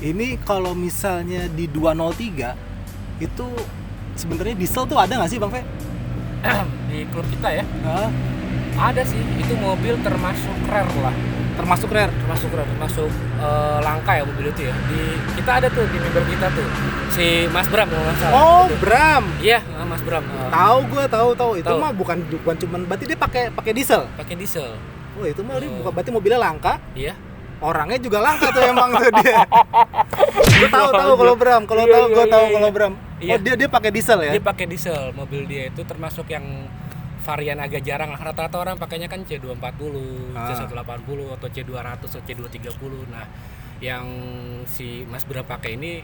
Ini kalau misalnya di 203 itu sebenarnya diesel tuh ada nggak sih Bang Fe? Di klub kita ya Hah? ada sih, itu mobil termasuk rare lah, Termasuk rare. termasuk langka ya mobil itu ya. Kita ada tuh di member kita tuh si Mas Bram kalau nggak salah. Oh, Itu. Bram. Iya, Mas Bram. Tahu gue tahu. Itu Tahu. mah bukan cuman berarti dia pakai diesel. Pakai diesel. Oh, itu mah dia bukan berarti mobilnya langka. Iya. Orangnya juga langka tuh emang tuh dia. Gue tahu kalau Bram, kalau tahu gue tahu kalau Bram. Iya. Oh, dia pakai diesel ya? Dia pakai diesel, mobil dia itu termasuk yang varian agak jarang lah. Rata-rata orang pakainya kan C240, C180 atau C200 atau C230. Nah, yang si Mas Bram pakai ini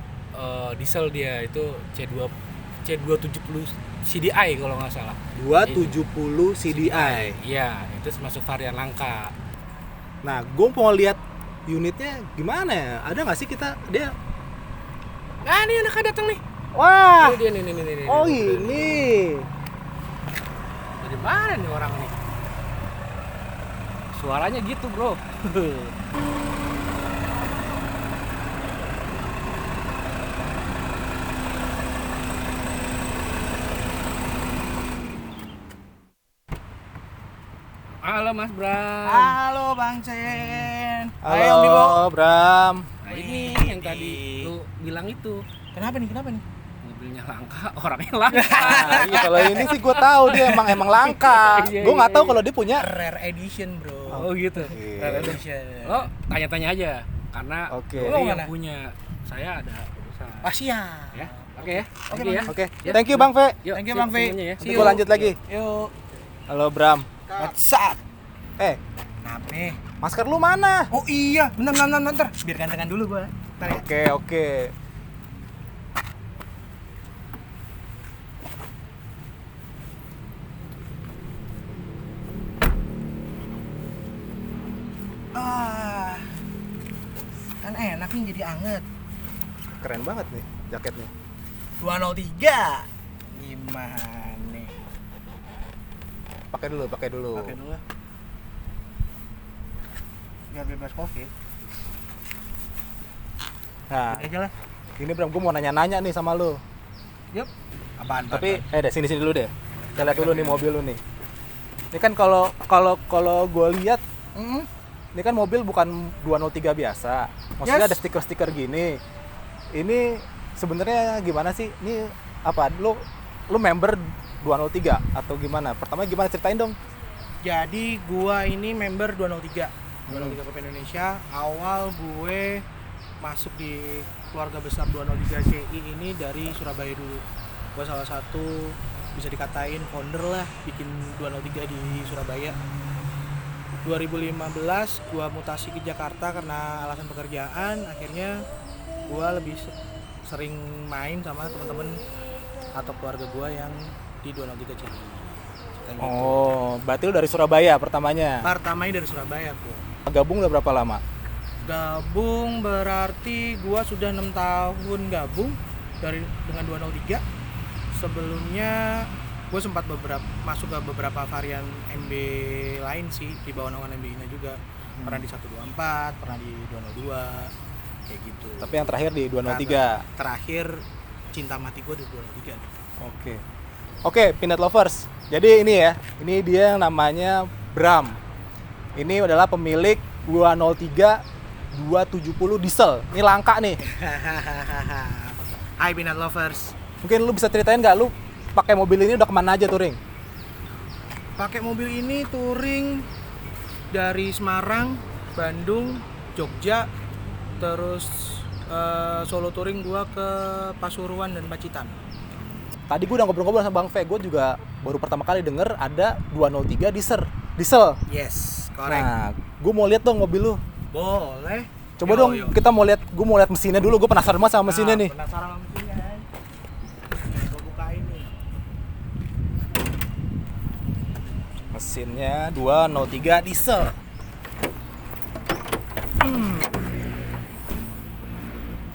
diesel, dia itu C270 CDI kalau nggak salah. 270 CDI. Iya, itu termasuk varian langka. Nah, gue mau lihat unitnya gimana ya? Ada nggak sih dia? Nah, ini anaknya datang nih. Wah. Ini dia nih. Oh, ini. Dari mana nih orang nih? Suaranya gitu, bro. Halo Mas Bram. Halo Bang Sen. Halo, Bram. Nah, ini yang tadi lu bilang itu. Kenapa nih? Mobilnya langka, orangnya langka. Nah, iya, kalau ini sih gue tahu dia emang langka. Iya, Gue nggak iya, tahu iya. kalau dia punya. Rare edition, Bro. Oh gitu. Iya. Rare edition. Lo tanya-tanya aja, karena Oke. dia Lo yang mana? punya. Saya ada urusan. Ah, siap. Ya, oke ya. Oke, Thank you ya. Oke, Ya. thank you Bang Fe. Yuk, Thank you, siap Bang Fe. semuanya ya. Nanti gue lanjut lagi. Yuk. Halo Bram. What's up? Kenapa? Masker lu mana? Oh iya, bentar. Biar gantengan dulu gua. Bentar ya. Oke. Kan enak nih jadi anget. Keren banget nih jaketnya. 203. Gimana nih? Pakai dulu. Pakai dulu. Biar bebas Covid. Nah, Ini aja lah. ini Bram, gue mau nanya-nanya nih sama lu. Yuk. Apaan? Tapi deh sini dulu deh. Kita lihat dulu nih mobil lu nih. Ini kan kalau gue lihat, ini kan mobil bukan 203 biasa. Maksudnya Yes. ada stiker-stiker gini. Ini sebenarnya gimana sih? Ini apa? Lu member 203 atau gimana? Pertama gimana, ceritain dong. Jadi gua ini member 203 Klub Indonesia. Awal gue masuk di keluarga besar 203 CI ini dari Surabaya dulu. Gue salah satu, bisa dikatain founder lah, bikin 203 di Surabaya. 2015 gue mutasi ke Jakarta karena alasan pekerjaan. Akhirnya gue lebih sering main sama teman-teman atau keluarga gue yang di 203 CI. Oh, berarti lu dari Surabaya pertamanya. Pertamanya dari Surabaya tuh. Gabung udah berapa lama? Gabung berarti gua sudah 6 tahun gabung dengan 203. Sebelumnya gue sempat masuk ke beberapa varian MB lain sih, di bawah naungan MB-nya juga. Pernah di 124, pernah di 202 kayak gitu. Tapi yang terakhir di 203. Terakhir cinta mati gue di 203. Oke, Peanut Lovers. Jadi ini ya, ini dia yang namanya Bram. Ini adalah pemilik 203 270 diesel. Ini langka nih. Hai Peanut Lovers. Mungkin lu bisa ceritain nggak, lu pakai mobil ini udah kemana aja touring? Pakai mobil ini touring dari Semarang, Bandung, Jogja, terus solo touring gua ke Pasuruan dan Pacitan. Tadi gue udah ngobrol-ngobrol sama Bang V, gue juga baru pertama kali denger ada 203 diesel. Yes, correct. Nah, gue mau lihat dong mobil lu. Boleh. Coba dong, kita mau lihat, gue mau lihat mesinnya dulu, gue penasaran banget sama mesinnya nih. Penasaran sama mesinnya. Gue bukain nih. Mesinnya 203 diesel.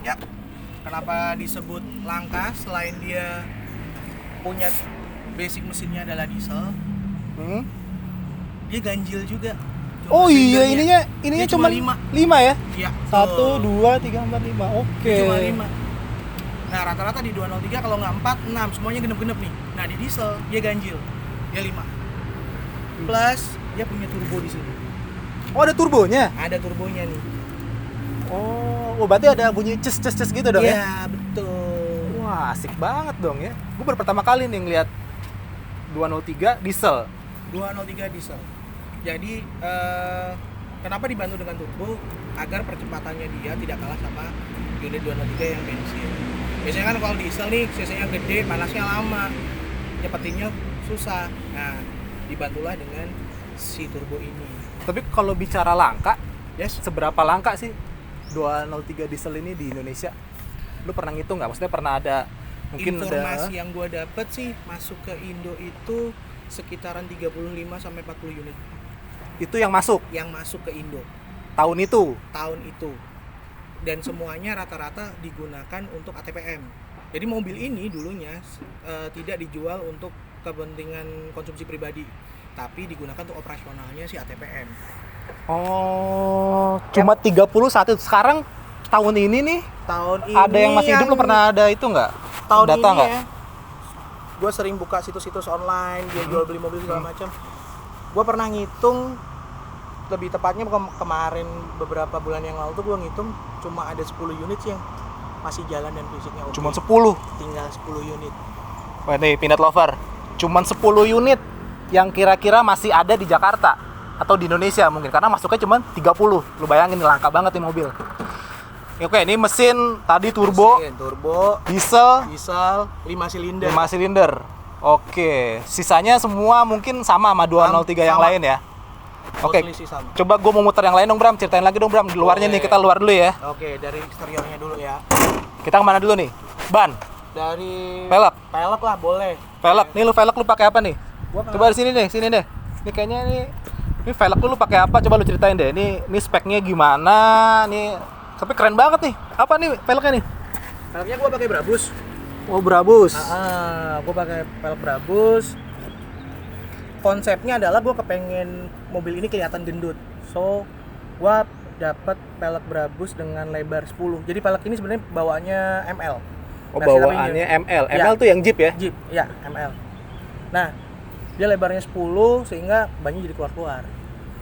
Ya. Kenapa disebut langka selain dia punya basic mesinnya adalah diesel? Dia ganjil juga. Oh iya, ininya dia cuma 5 ya? Iya. 1, 2, 3, 4, 5. Oke. Cuma 5. Nah, rata-rata di 203 kalau nggak 4, 6, semuanya genep-genep nih. Nah, di diesel dia ganjil. Dia 5. Plus dia punya turbo di sini. Oh, ada turbonya? Ada turbonya nih. Oh, berarti ada bunyi ces gitu dong ya? Iya, betul. Wah, asik banget dong ya. Gue baru pertama kali nih ngeliat 203 diesel. 203 diesel. Jadi kenapa dibantu dengan turbo? Agar percepatannya dia tidak kalah sama unit 203 yang bensin. Biasanya kan kalau diesel nih cc-nya gede, panasnya lama, nyepetinnya susah. Nah, dibantulah dengan si turbo ini. Tapi kalau bicara langka, Yes. seberapa langka sih 203 diesel ini di Indonesia? Lu pernah ngitung nggak? Maksudnya pernah ada mungkin Informasi ada yang gue dapet sih masuk ke Indo itu sekitaran 35 sampai 40 unit itu yang masuk yang masuk ke Indo tahun itu. tahun itu. Dan semuanya rata-rata digunakan untuk ATPM. Jadi mobil ini dulunya tidak dijual untuk kepentingan konsumsi pribadi, tapi digunakan untuk operasionalnya si ATPM. Oh, cuma 31. Sekarang tahun ini nih Tahun ini ada yang masih hidup, lu pernah ada itu nggak? tahun Data ini nggak? ya, gue sering buka situs-situs online, dia jual beli mobil segala macam. Gue pernah ngitung, lebih tepatnya kemarin beberapa bulan yang lalu tuh gue ngitung cuma ada 10 unit sih yang masih jalan dan fisiknya oke. Cuman 10. Tinggal 10 unit. Wah nih, Peanut Lover. Cuman 10 unit yang kira-kira masih ada di Jakarta atau di Indonesia mungkin, karena masuknya cuman 30. Lu bayangin, langka banget nih mobil. Oke, ini mesin tadi turbo, diesel 5 silinder. 5 silinder. Oke, sisanya semua mungkin sama 203 yang sama. lain ya. Oke, Mostly sih sama. coba gue mau muter yang lain dong Bram, ceritain lagi dong Bram, di luarnya Boleh. nih, kita luar dulu ya. Oke, dari eksteriornya dulu ya. Kita kemana dulu nih? Ban, Dari velg, pelek lah boleh. velg. Nih lu velg lu pakai apa nih? Gua Coba di sini deh, sini deh. Ini kayaknya ini velg lu pakai apa? Coba lu ceritain deh. Ini speknya gimana? Nih, tapi keren banget nih. Apa nih velgnya nih? Peleknya gue pakai Brabus. Oh, Brabus. Gue pakai pelek Brabus. Konsepnya adalah gue kepengen mobil ini kelihatan gendut. So, gue dapet pelek Brabus dengan lebar 10. Jadi pelek ini sebenarnya bawaannya ML. Oh, Versi bawaannya rapinya. ML. Ya. ML tuh yang Jeep ya? Jeep, ya ML. Nah, dia lebarnya 10 sehingga bannya jadi keluar-keluar.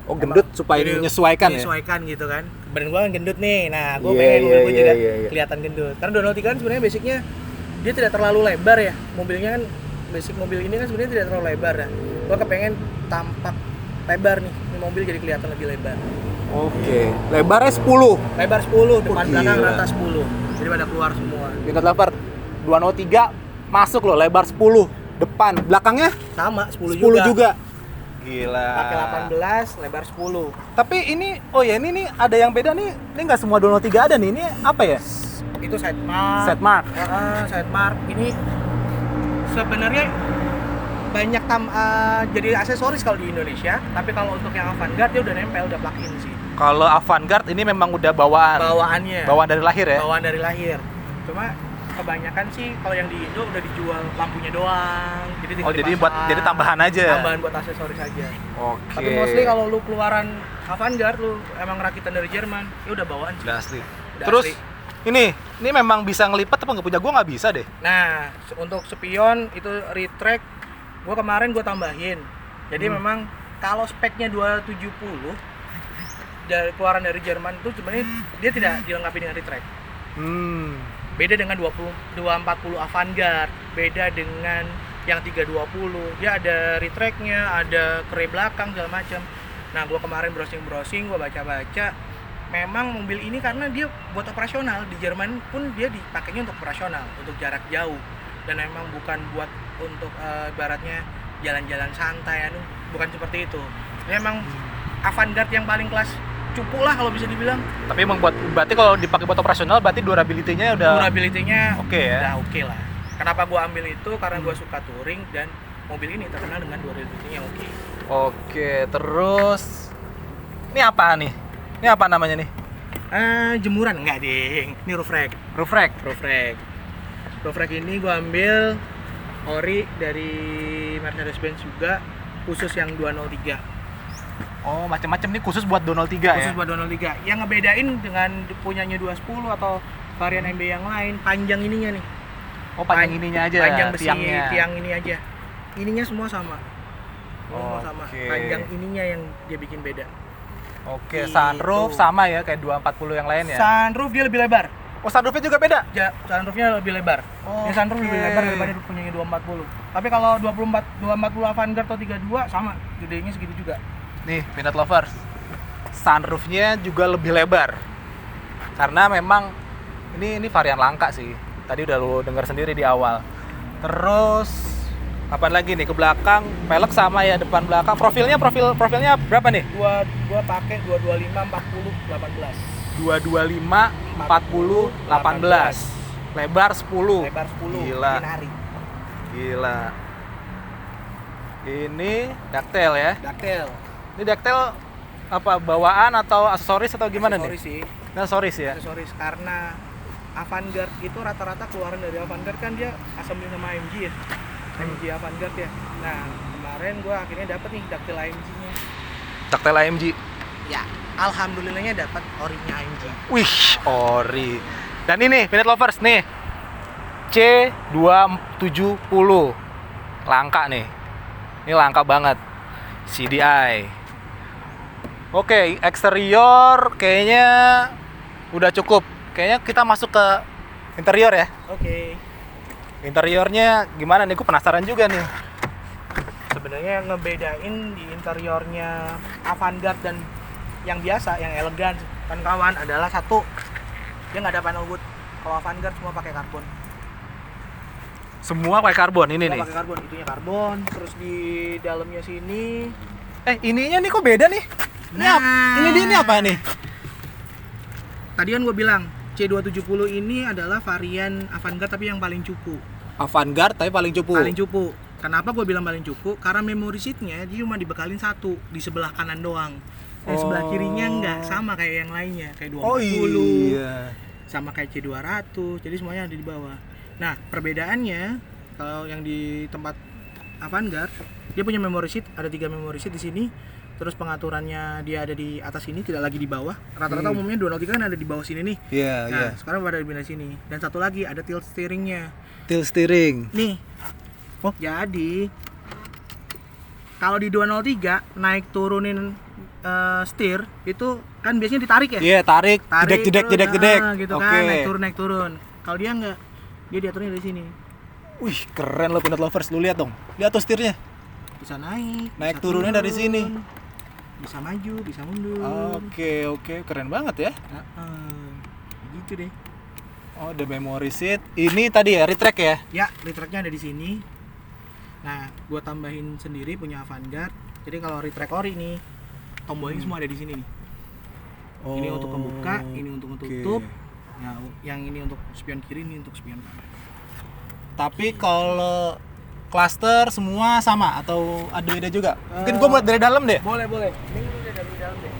Oh, gendut Emang supaya jadi menyesuaikan ya? menyesuaikan gitu kan. Badan gue kan gendut nih. Nah, gue Iya, pengen mobil gue iya, juga iya, iya. kelihatan gendut. Karena 203 kan sebenarnya basicnya dia tidak terlalu lebar ya. Mobilnya kan basic mobil ini kan sebenarnya tidak terlalu lebar ya. Gue kepengen tampak lebar nih. Ini mobil jadi kelihatan lebih lebar. Oke. Lebarnya 10. Lebar 10, depan Oh, belakang gila. rata 10. Jadi pada keluar semua. Peanut Lover 203 masuk loh, lebar 10. Depan, belakangnya Sama 10 10 juga. juga. Gila. Pakai 18, lebar 10. Tapi ini, oh ya ini nih ada yang beda nih. Ini nggak semua 203 ada nih. Ini apa ya? Itu side mark. Set mark. Side mark. Ini sebenarnya banyak jadi aksesoris kalau di Indonesia, tapi kalau untuk yang Avantgarde dia udah nempel, udah plug-in sih. Kalau Avantgarde ini memang udah bawaan. Bawaannya. Bawaan dari lahir ya? Bawaan dari lahir. Cuma kebanyakan sih kalau yang di Indo udah dijual lampunya doang. Jadi tinggal Oh, jadi dipasang. jadi tambahan aja. Tambahan buat aksesoris aja. Oke. Tapi mostly kalau lu keluaran Avantgarde lu emang rakitan dari Jerman, ya udah bawaan sih. Udah asli. Udah Terus asli. ini memang bisa ngelipat apa nggak punya? Gua nggak bisa deh. Nah, untuk spion itu retract gua kemarin gua tambahin. Jadi memang kalau speknya 270 dari keluaran dari Jerman itu sebenarnya dia tidak dilengkapi dengan retract. Beda dengan 240 Avantgarde, beda dengan yang 320. Dia ada retract-nya, ada kere belakang segala macam. Nah, gua kemarin browsing, gua baca-baca, memang mobil ini karena dia buat operasional, di Jerman pun dia dipakainya untuk operasional, untuk jarak jauh, dan memang bukan buat untuk ibaratnya jalan-jalan santai, bukan seperti itu. Ini memang Avantgarde yang paling kelas cupu lah kalau bisa dibilang. Tapi emang berarti kalau dipakai buat operasional berarti durability-nya udah oke ya. Udah oke lah. Kenapa gua ambil itu? Karena gua suka touring dan mobil ini terkenal dengan durability-nya oke. Oke, terus ini apa nih? Ini apa namanya nih? Jemuran enggak, Ding. Ini roof rack. Roof rack. Roof rack ini gua ambil ori dari Mercedes-Benz juga, khusus yang 203. Oh, macam-macam nih khusus buat 203 Khusus ya. buat 203. Yang ngebedain dengan punyanya 210 atau varian MB yang lain, panjang ininya nih. Oh, panjang ininya aja. Panjang besi tiangnya. tiang ini aja. Ininya semua sama. Semua sama. Oke. Panjang ininya yang dia bikin beda. Oke, Gitu. sunroof sama ya kayak 240 yang lain ya. Sunroof dia lebih lebar. Oh, sunroofnya juga beda. Sunroofnya lebih lebar. Ini sunroof lebih lebar daripada punyanya 240. Tapi kalau 240 Avantgarde atau 32 sama, gedenya segitu juga. Nih, Peanut Lovers. Sunroofnya juga lebih lebar. Karena memang ini varian langka sih. Tadi udah lu dengar sendiri di awal. Terus apa lagi nih ke belakang? Pelek sama ya depan belakang. Profilnya berapa nih? Gua pakai 225 40 18. 225 40 18. Lebar 10. Lebar 10. Gila. Minari. Gila. Ini ductile ya. Ductile. Ini ductile apa bawaan atau aksesoris atau gimana Aksesoris nih? sih. Aksesoris ya. Aksesoris karena Avantgarde itu rata-rata keluaran dari Avantgarde kan dia assembly sama AMG ya. AMG Avantgarde ya. Nah, kemarin gua akhirnya dapet nih ductile AMG-nya. Ductile AMG. Ya, alhamdulillahnya dapat orinya AMG. Wih, ori. Dan ini Peanut Lovers nih. C270. Langka nih. Ini langka banget. CDI. Oke, eksterior kayaknya udah cukup. Kayaknya kita masuk ke interior ya. Oke. Interiornya gimana nih? Gue penasaran juga nih. Sebenarnya yang ngebedain di interiornya Avantgarde dan yang biasa, yang elegan kan kawan, adalah satu, dia nggak ada panel wood. Kalau Avantgarde semua pakai karbon. Semua pakai karbon ini Semua nih. pakai karbon, itunya karbon. Terus di dalamnya sini, Ininya nih kok beda nih? Ini apa nih? tadi kan gue bilang C270 ini adalah varian Avantgarde tapi yang paling cupu. Avantgarde tapi paling cupu. Paling cupu. Kenapa gue bilang paling cupu? Karena memory seatnya dia cuma dibekalin satu di sebelah kanan doang. Yang sebelah kirinya enggak sama kayak yang lainnya, kayak 240. Oh iya. Sama kayak C200. Jadi semuanya ada di bawah. Nah, perbedaannya kalau yang di tempat Avantgarde, dia punya memory seat, ada 3 memory seat di sini. Terus pengaturannya dia ada di atas sini, tidak lagi di bawah. Rata-rata umumnya 203 kan ada di bawah sini nih. Iya, Nah, sekarang pada di sini. Dan satu lagi ada tilt steeringnya. Tilt steering. Nih. Oh, jadi kalau di 203 naik turunin steer itu kan biasanya ditarik ya? Iya, tarik, Tarik jedek terus, gitu Oke. kan, naik turun. Kalau dia enggak, dia diaturnya dari sini. Wih, keren loh Peanut Lovers. Lu lihat dong. Lihat tuh setirnya. Bisa naik bisa Turunnya dari turun, sini. bisa maju, bisa mundur. Oke, keren banget ya. Gitu deh. Oh, the memory seat. Ini tadi ya retract ya. Ya, retract-nya ada di sini. Nah, gua tambahin sendiri punya Avantgarde. Jadi kalau retract ori nih, tombolnya semua ada di sini nih. Ini untuk kebuka, ini untuk tutup. Nah, yang ini untuk spion kiri, ini untuk spion kanan. Tapi kalau cluster semua sama atau ada beda juga? Mungkin gua mulai dari dalam deh. Boleh. Ini udah dari dalam deh.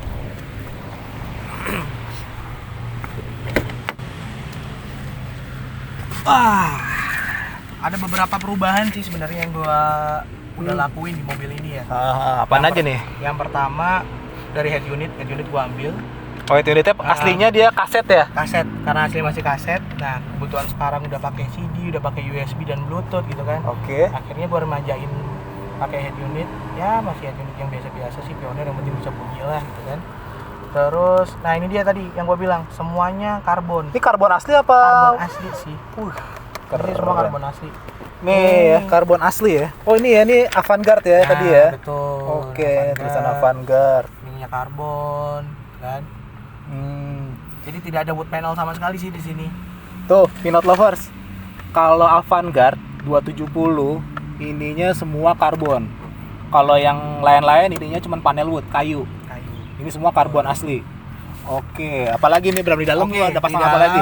Ada beberapa perubahan sih sebenarnya yang gua udah lakuin di mobil ini ya. Apaan aja nih? Yang pertama dari head unit gua ambil Oh, itu unitnya aslinya dia kaset ya? kaset, karena asli masih kaset. Nah, kebetulan sekarang udah pakai CD, udah pakai USB dan Bluetooth gitu kan. Oke. Akhirnya gua remajain pakai head unit. Ya, masih head unit yang biasa-biasa sih, Pioneer yang penting bisa bunyi lah gitu kan. Terus, nah ini dia tadi yang gua bilang, semuanya karbon. Ini karbon asli apa? Karbon asli sih. Ini Keren. semua karbon asli. Nih ya, karbon asli ya. Oh ini ya, ini Avantgarde ya tadi ya. Betul. Oke, tulisan Avantgarde. Ininya karbon, kan? Jadi tidak ada wood panel sama sekali sih di sini. Tuh, Pinot Lovers. Kalau Avantgarde 270 ininya semua karbon. Kalau yang lain-lain ininya cuma panel wood, kayu. Ini semua karbon asli. Oke, apalagi nih Bram di dalam tuh ada pasang apa lagi?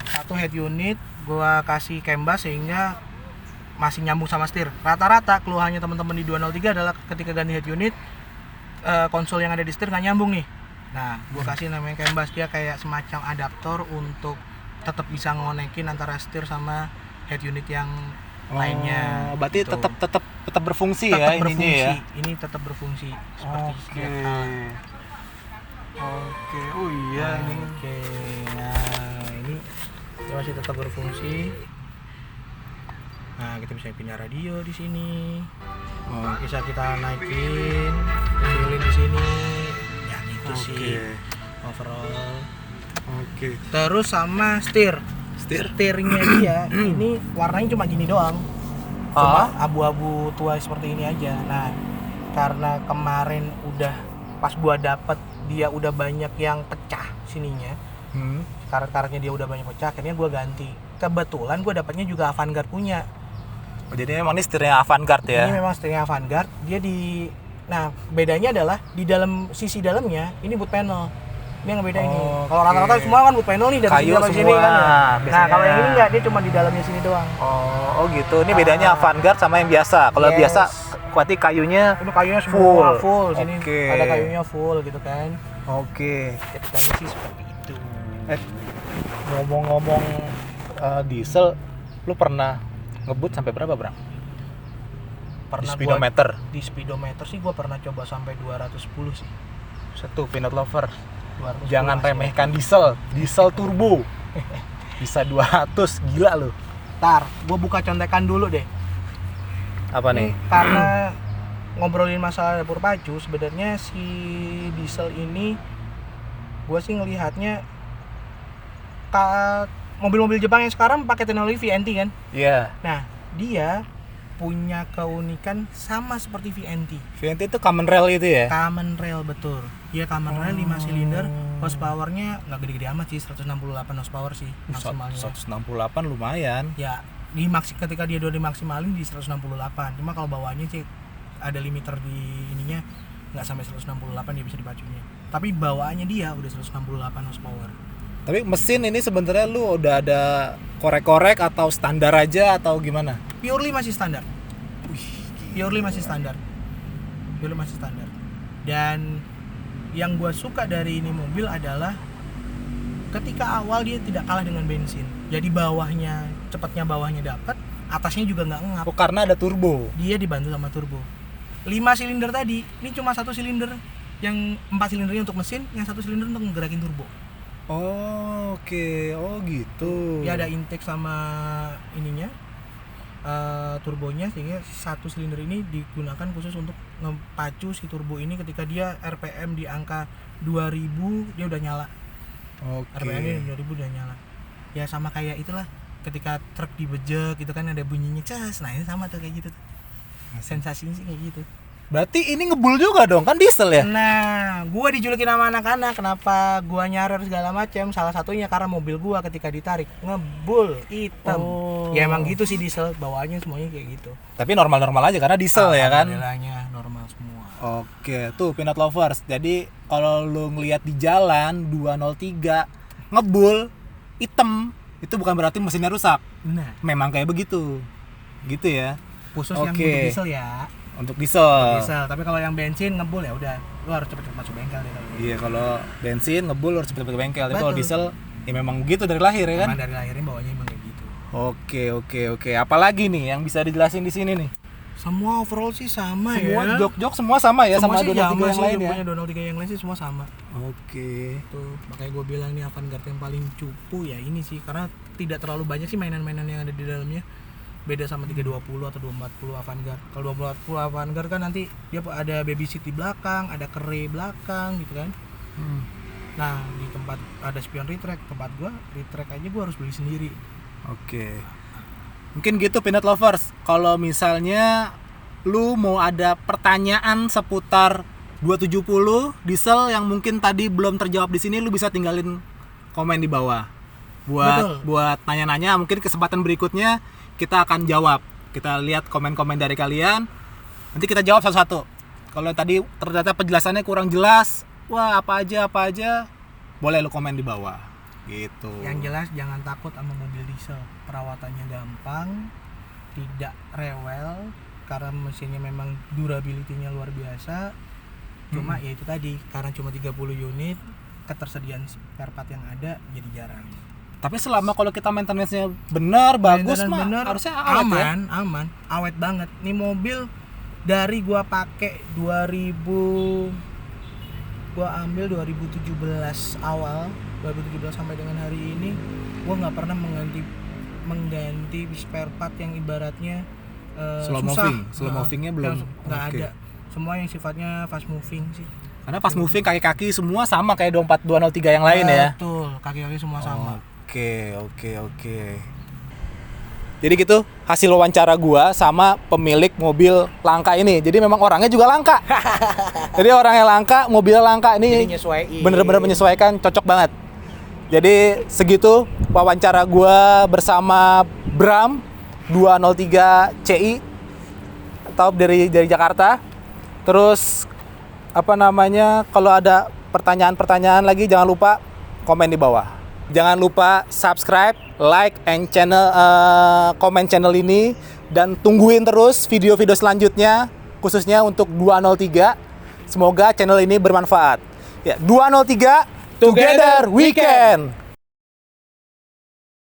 Satu head unit gua kasih canvas sehingga masih nyambung sama setir. Rata-rata keluhannya teman-teman di 203 adalah ketika ganti head unit konsol yang ada di setir nggak nyambung nih. Nah, gua kasih namanya canvas, dia kayak semacam adaptor untuk tetap bisa ngonekin antara setir sama head unit yang lainnya. Berarti gitu. tetap berfungsi Tetap ya berfungsi. ininya ya. Ini tetap berfungsi seperti Oke. Oke. Oh iya ini. Oke. Nah, ini dia masih tetap berfungsi. Nah, kita bisa pindah radio di sini. Bisa kita naikin, kecilin di sini. Ya gitu sih. Overall. Oke. Terus sama setirnya dia ini warnanya cuma gini doang. Cuma abu-abu tua seperti ini aja. Nah, karena kemarin udah pas gua dapet dia udah banyak yang pecah sininya. Karet-karetnya dia udah banyak pecah, akhirnya gua ganti. Kebetulan gua dapatnya juga Avantgarde punya. Oh, jadi memang ini setirnya Avantgarde ya. Ini memang setirnya Avantgarde. Nah, bedanya adalah di dalam sisi dalamnya ini wood panel. Ini yang ngebedain ini. Kalau rata-rata semua kan wood panel nih dari Kayu sini sampai sini semua, kan. Ya? Nah, biasanya. kalau yang ini enggak, dia cuma di dalamnya sini doang. Oh gitu. Ini bedanya Avantgarde sama yang biasa. Kalau Yes. biasa berarti kayunya Ini kayunya semua full. Sini Oke. ada kayunya full gitu kan. Oke. Ceritanya sih seperti itu. Ngomong-ngomong diesel, lu pernah ngebut sampai berapa, Bang? Di Pernah speedometer. Di speedometer sih gua pernah coba sampai 210 sih. Satu Pinot Lover. 210 Jangan hasilnya. remehkan diesel turbo. Bisa 200, gila lu. Ntar, gua buka contekan dulu deh. Apa Ini nih? karena ngobrolin masalah dapur pacu, sebenarnya si diesel ini gua sih ngelihatnya mobil-mobil Jepang yang sekarang pakai teknologi VNT kan. Iya. Nah, dia punya keunikan sama seperti VNT. VNT itu common rail itu ya? Common rail, betul. Dia common rail 5 silinder, horsepowernya nggak gede-gede amat sih, 168 horsepower sih maksimalnya. 168 lumayan. Ya, ketika dia udah dimaksimalin di 168. Cuma kalau bawahnya sih ada limiter di ininya, nggak sampai 168 dia bisa dipacunya. Tapi bawaannya dia udah 168 horsepower. Tapi mesin ini sebenarnya lu udah ada korek-korek atau standar aja atau gimana? Purely masih standar. Purely masih standar. Dan yang gue suka dari ini mobil adalah ketika awal dia tidak kalah dengan bensin. Jadi cepatnya bawahnya dapat, atasnya juga nggak ngap. Oh, karena ada turbo. Dia dibantu sama turbo. 5 silinder tadi, ini cuma 1 silinder. Yang 4 silindernya untuk mesin, yang 1 silinder untuk menggerakin turbo. Oh, oke. Oh, gitu. Dia ada intake sama ininya, turbonya, sehingga 1 silinder ini digunakan khusus untuk ngepacu si turbo ini ketika dia RPM di angka 2000 dia udah nyala. Oke. RPM 2000 udah nyala. Ya sama kayak itulah ketika truk dibejek gitu kan ada bunyinya cas. Nah, ini sama tuh kayak gitu. Sensasinya sih kayak gitu. Berarti ini ngebul juga dong, kan diesel ya? Nah, gua dijulukin sama anak-anak kenapa gua nyarer segala macam. Salah satunya karena mobil gua ketika ditarik ngebul hitam. Oh. Ya emang gitu sih diesel, bawaannya semuanya kayak gitu. Tapi normal-normal aja karena diesel ya kan? Alhamdulillahnya normal semua. Oke, tuh Pinot Lovers. Jadi kalau lu ngelihat di jalan 203 ngebul hitam, itu bukan berarti mesinnya rusak. Nah, Memang kayak begitu. Gitu ya. khusus yang Oke. untuk diesel ya. Untuk diesel. Diesel, tapi kalau yang bensin ngebul ya udah, lu harus cepet-cepet masuk bengkel deh kalau gitu. Iya, kalau bensin ngebul harus cepet-cepet ke bengkel. Tapi kalau Betul. diesel ya memang begitu dari lahir ya kan? Emang dari lahirnya bawanya emang kayak gitu. Oke. Apalagi nih yang bisa dijelasin di sini nih? Semua overall sih sama Semua ya. jok-jok semua sama ya, Semua sama sih 203 sama yang sih, lain ya. punya 203 yang lain sih semua sama. Oke. Tuh, makanya gue bilang nih Avantgarde yang paling cupu ya ini sih, karena tidak terlalu banyak sih mainan-mainan yang ada di dalamnya. Beda sama 320 atau 240 Avantgarde. Kalau 240 Avantgarde kan nanti dia ada baby seat di belakang, ada kere belakang gitu kan. Nah, di tempat ada spion retract, tempat gua retract aja gua harus beli sendiri. Oke. Mungkin gitu Peanut Lovers. Kalau misalnya lu mau ada pertanyaan seputar 270 diesel yang mungkin tadi belum terjawab di sini, lu bisa tinggalin komen di bawah. Buat nanya-nanya, mungkin kesempatan berikutnya kita akan jawab. Kita lihat komen-komen dari kalian. Nanti kita jawab satu-satu. Kalau tadi ternyata penjelasannya kurang jelas, wah apa aja, boleh lu komen di bawah. Gitu. Yang jelas jangan takut sama mobil diesel. Perawatannya gampang, tidak rewel karena mesinnya memang durability-nya luar biasa. Cuma ya itu tadi, karena cuma 30 unit, ketersediaan spare part yang ada jadi jarang. Tapi selama kalau kita maintenance-nya benar, bagus mah Bener, harusnya awet ya. aman, awet banget. Nih mobil dari gua pakai 2017 awal, 2017 sampai dengan hari ini, gua nggak pernah mengganti spare part yang ibaratnya Slow movingnya belum. Nggak ada. Semua yang sifatnya fast moving sih. Karena fast moving kaki-kaki semua sama kayak 24203 yang lain ya. Betul, kaki-kaki semua sama. Oke. Jadi gitu hasil wawancara gua sama pemilik mobil langka ini. Jadi memang orangnya juga langka. Jadi orangnya langka, mobilnya langka, ini bener-bener menyesuaikan, cocok banget. Jadi segitu wawancara gua bersama Bram 203 CI atau dari Jakarta. Terus kalau ada pertanyaan-pertanyaan lagi jangan lupa komen di bawah. Jangan lupa subscribe, like, and komen channel ini, dan tungguin terus video-video selanjutnya khususnya untuk 203. Semoga channel ini bermanfaat. Ya, 203 Together We Can.